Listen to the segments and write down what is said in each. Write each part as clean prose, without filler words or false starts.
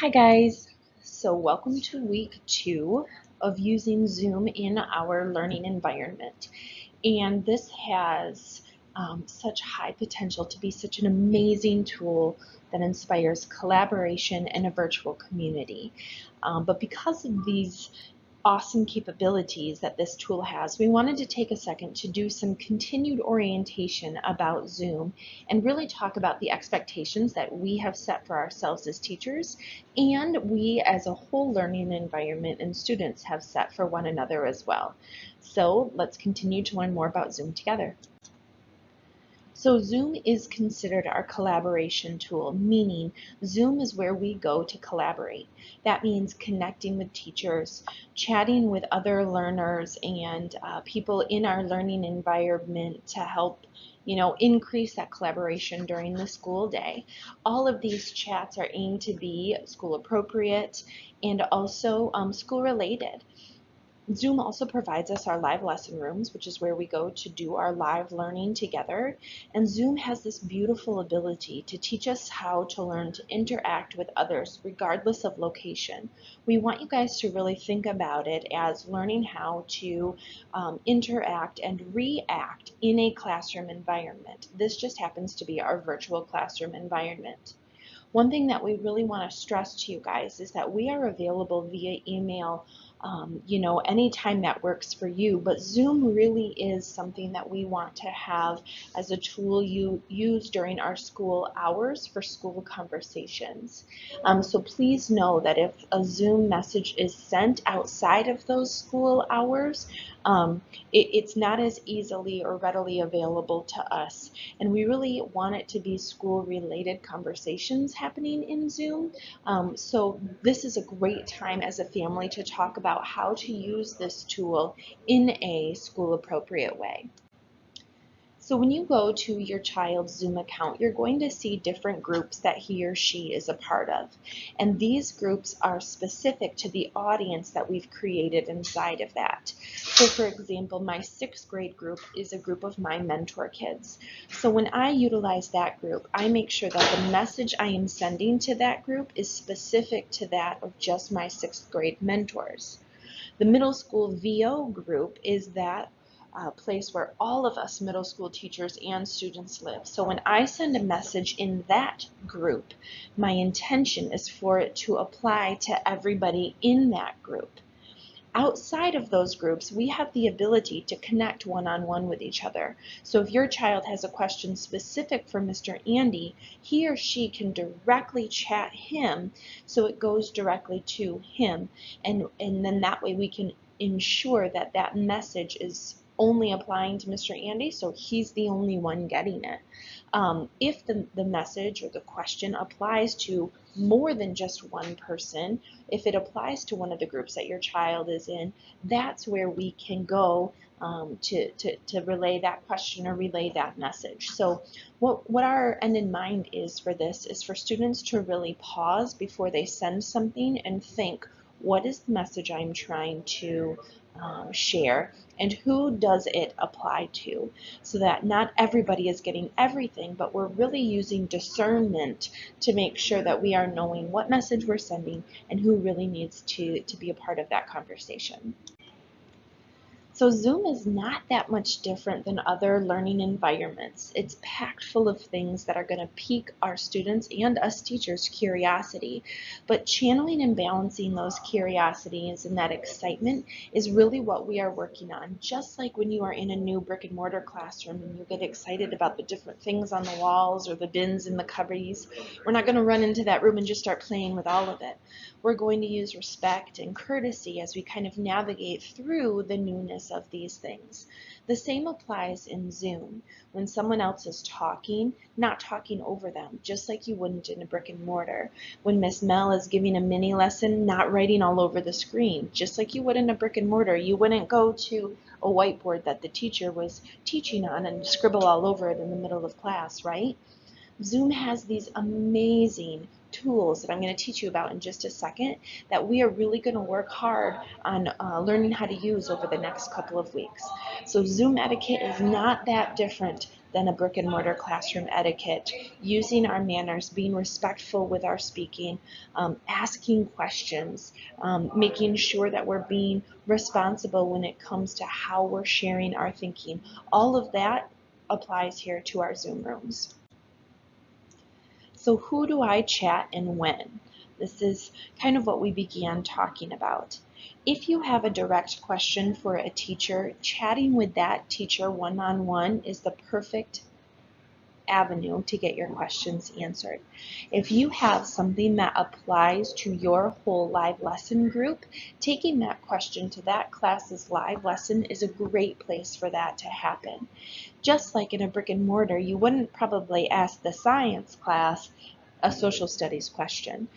Hi guys, so welcome to week 2 of using Zoom in our learning environment. And this has such high potential to be such an amazing tool that inspires collaboration in a virtual community. But because of these awesome capabilities that this tool has, we wanted to take a second to do some continued orientation about Zoom and really talk about the expectations that we have set for ourselves as teachers and we as a whole learning environment and students have set for one another as well. So let's continue to learn more about Zoom together. So Zoom is considered our collaboration tool, meaning Zoom is where we go to collaborate. That means connecting with teachers, chatting with other learners and people in our learning environment to help increase that collaboration during the school day. All of these chats are aimed to be school appropriate and also school related. Zoom also provides us our live lesson rooms, which is where we go to do our live learning together. And Zoom has this beautiful ability to teach us how to learn to interact with others regardless of location. We want you guys to really think about it as learning how to interact and react in a classroom environment. This just happens to be our virtual classroom environment. One thing that we really want to stress to you guys is that we are available via email anytime that works for you, but Zoom really is something that we want to have as a tool you use during our school hours for school conversations. So please know that if a Zoom message is sent outside of those school hours, it's not as easily or readily available to us. And we really want it to be school-related conversations happening in Zoom. So this is a great time as a family to talk about how to use this tool in a school-appropriate way. So when you go to your child's Zoom account, you're going to see different groups that he or she is a part of. And these groups are specific to the audience that we've created inside of that. So for example, my 6th grade group is a group of my mentor kids. So when I utilize that group, I make sure that the message I am sending to that group is specific to that of just my 6th grade mentors. The middle school VO group is that place where all of us middle school teachers and students live. So when I send a message in that group, my intention is for it to apply to everybody in that group. Outside of those groups, we have the ability to connect one-on-one with each other. So if your child has a question specific for Mr. Andy, he or she can directly chat him, so it goes directly to him. And then that way we can ensure that that message is only applying to Mr. Andy, so he's the only one getting it. If the message or the question applies to more than just one person, if it applies to one of the groups that your child is in, that's where we can go to relay that question or relay that message. So what our end in mind is for this is for students to really pause before they send something and think, what is the message I'm trying to share, and who does it apply to, so that not everybody is getting everything, but we're really using discernment to make sure that we are knowing what message we're sending and who really needs to be a part of that conversation. So Zoom is not that much different than other learning environments. It's packed full of things that are going to pique our students and us teachers' curiosity. But channeling and balancing those curiosities and that excitement is really what we are working on. Just like when you are in a new brick and mortar classroom and you get excited about the different things on the walls or the bins in the cupboards, we're not going to run into that room and just start playing with all of it. We're going to use respect and courtesy as we kind of navigate through the newness of these things. The same applies in Zoom. When someone else is talking, not talking over them, just like you wouldn't in a brick and mortar. When Miss Mel is giving a mini lesson, not writing all over the screen, just like you would in a brick and mortar. You wouldn't go to a whiteboard that the teacher was teaching on and scribble all over it in the middle of class, right? Zoom has these amazing tools that I'm going to teach you about in just a second that we are really going to work hard on learning how to use over the next couple of weeks. So Zoom etiquette is not that different than a brick and mortar classroom etiquette, using our manners, being respectful with our speaking, asking questions, making sure that we're being responsible when it comes to how we're sharing our thinking. All of that applies here to our Zoom rooms. So who do I chat and when? This is kind of what we began talking about. If you have a direct question for a teacher, chatting with that teacher one-on-one is the perfect avenue to get your questions answered. If you have something that applies to your whole live lesson group, taking that question to that class's live lesson is a great place for that to happen. Just like in a brick and mortar, you wouldn't probably ask the science class a social studies question.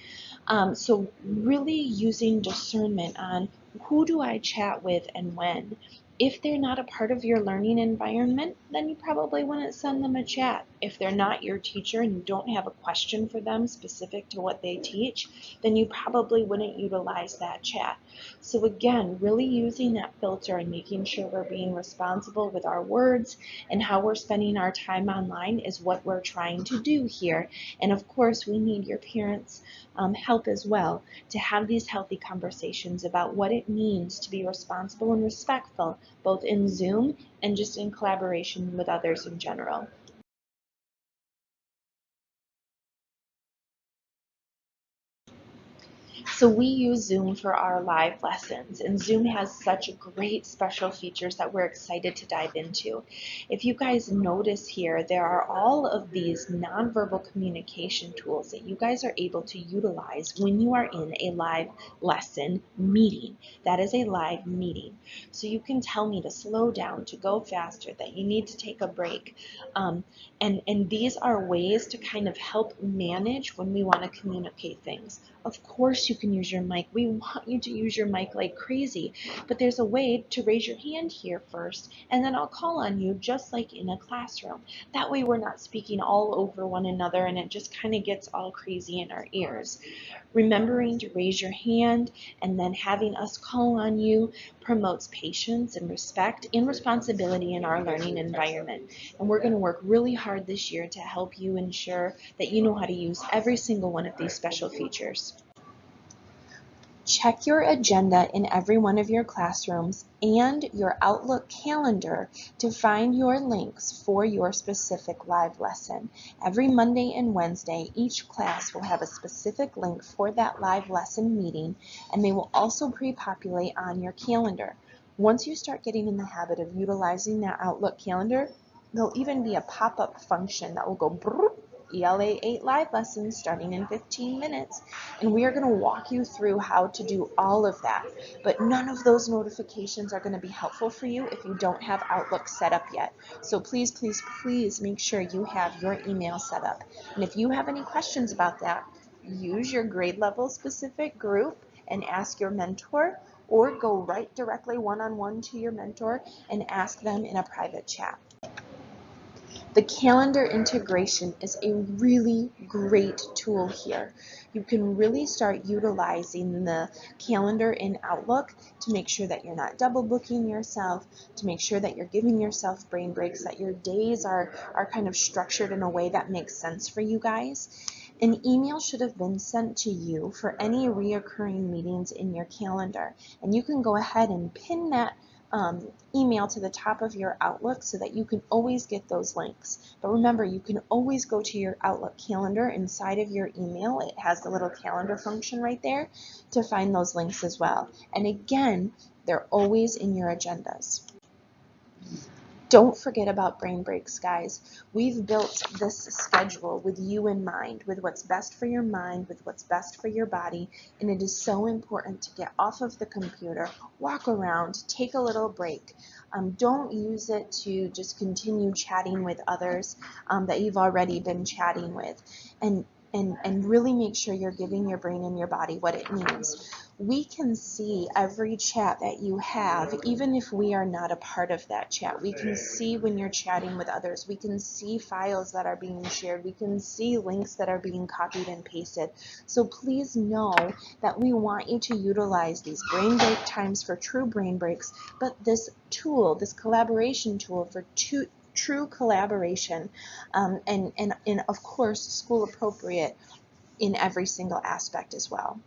So really using discernment on who do I chat with and when. If they're not a part of your learning environment, then you probably wouldn't send them a chat. If they're not your teacher and you don't have a question for them specific to what they teach, then you probably wouldn't utilize that chat. So again, really using that filter and making sure we're being responsible with our words and how we're spending our time online is what we're trying to do here. And of course, we need your parents' help as well to have these healthy conversations about what it means to be responsible and respectful, both in Zoom and just in collaboration with others in general. So we use Zoom for our live lessons, and Zoom has such great special features that we're excited to dive into. If you guys notice here, there are all of these nonverbal communication tools that you guys are able to utilize when you are in a live lesson meeting. That is a live meeting. So you can tell me to slow down, to go faster, that you need to take a break. And these are ways to kind of help manage when we want to communicate things. Of course you can use your mic. We want you to use your mic like crazy, but there's a way to raise your hand here first, and then I'll call on you just like in a classroom. That way we're not speaking all over one another and it just kind of gets all crazy in our ears. Remembering to raise your hand and then having us call on you promotes patience and respect and responsibility in our learning environment. And we're going to work really hard this year to help you ensure that you know how to use every single one of these special features. Check your agenda in every one of your classrooms and your Outlook calendar to find your links for your specific live lesson. Every Monday and Wednesday, each class will have a specific link for that live lesson meeting, and they will also pre-populate on your calendar. Once you start getting in the habit of utilizing that Outlook calendar, there'll even be a pop-up function that will go brrr, ELA 8 live lessons starting in 15 minutes. And we are going to walk you through how to do all of that. But none of those notifications are going to be helpful for you if you don't have Outlook set up yet. So please, please, please make sure you have your email set up. And if you have any questions about that, use your grade level specific group and ask your mentor, or go right directly one-on-one to your mentor and ask them in a private chat. The calendar integration is a really great tool here. You can really start utilizing the calendar in Outlook to make sure that you're not double booking yourself, to make sure that you're giving yourself brain breaks, that your days are kind of structured in a way that makes sense for you guys. An email should have been sent to you for any reoccurring meetings in your calendar, and you can go ahead and pin that email to the top of your Outlook so that you can always get those links. But remember, you can always go to your Outlook calendar inside of your email. It has the little calendar function right there to find those links as well. And again, they're always in your agendas. Don't forget about brain breaks, guys. We've built this schedule with you in mind, with what's best for your mind, with what's best for your body, and it is so important to get off of the computer, walk around, take a little break. Don't use it to just continue chatting with others that you've already been chatting with, and really make sure you're giving your brain and your body what it needs. We can see every chat that you have, even if we are not a part of that chat. We can see when you're chatting with others. We can see files that are being shared. We can see links that are being copied and pasted. So please know that we want you to utilize these brain break times for true brain breaks, but this tool, this collaboration tool for true collaboration, and of course school appropriate in every single aspect as well.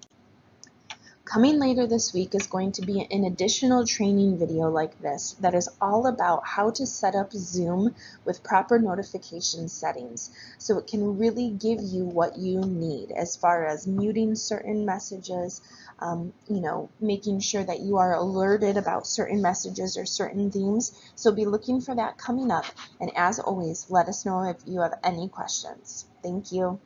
Coming later this week is going to be an additional training video like this that is all about how to set up Zoom with proper notification settings so it can really give you what you need as far as muting certain messages, making sure that you are alerted about certain messages or certain themes. So be looking for that coming up, and as always, let us know if you have any questions. Thank you.